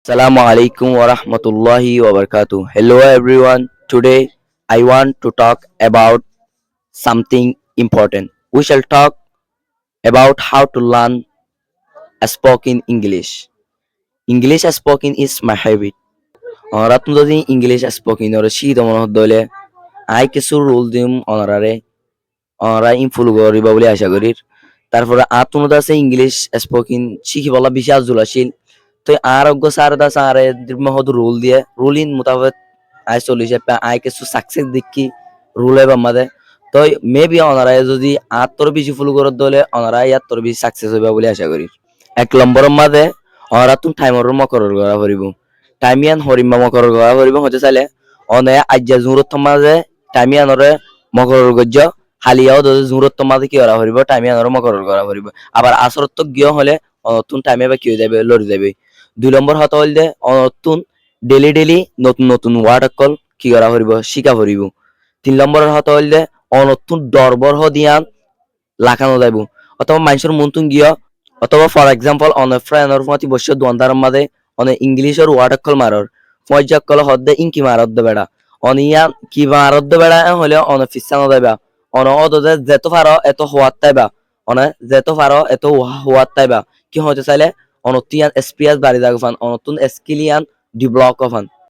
Assalamu alaikum wa rahmatullahi wa barakatuh. Hello everyone. Today I want to talk about something important. We shall talk about how to learn spoken English. English spoken is my habit. Ratun যদি English স্পোকিং or শীত মনে হলে I কিছু rule দিম অনারারে অনারা improve করিবা বলে আশা করি তারপরে আতুন আছে ইংলিশ স্পোকিং শিখি বলা বেশি আজুল আসিল তো আরোগ্য স্যার দা স্যার মহদ রুল দিয়ে রুলিন মোতাবেক আই চলিছে আই কিছু সাকসেস দেখি রুল এবার মাদে তো মেবি অনারায় যদি আত্মর বেশি ফুল করে দলে অনারাই আত্মর বেশি সাকসেস হইবা বলে আশা করি এক নম্বরের মাদে অনারা তুমি টাইমর মকরর করা করিব টাইমিয়ান হরিম্বা মকরর করা করিব হতে চাইলে অনে আজ্জা জুরত মাঝে টাইমিয়ানরে মকরর গজ্য হালিয়াও যদি জুরত মাঝে কি করা করিব টাইমিয়ানরে মকরর করা করিব আবার আসরত গিয়ে হলে অনতুন টাইমে বা কি হয়ে যাবে লড়ি যাবে 2 নম্বর হতে হইলে অনতুন ডেলি ডেলি নতুন নতুন ওয়ার্ড অকল কি করা করিব শিকা করিব 3 নম্বরের হতে হইলে অনতুন ডরবর দিয়ান লাখানো যাইব অথবা মানুষের মন্তুন গিয়া অথবা ফর এক্সাম্পল অন ফ্রেন্ডর মতি বসে দোয়ানদার মাঝে অনে ইংলিশের ওয়ার্ড অকল মারর ফয়জাকল হদ্দে ইনকি মারদ্দ বেড়া অনিয়া কি মারদ্দ বেড়া হলে অন ফিসানো যাইবা অন অদদে যেত পারো এত হওয়াত তাইবা অনে যেত পারো এত হওয়াত তাইবা কি হতে চাইলে অনতিয়ান এক্সপিরিয়েন্স বাড়ি যাগফান অনতুন স্কিলিয়ান ডেভেলপ কফান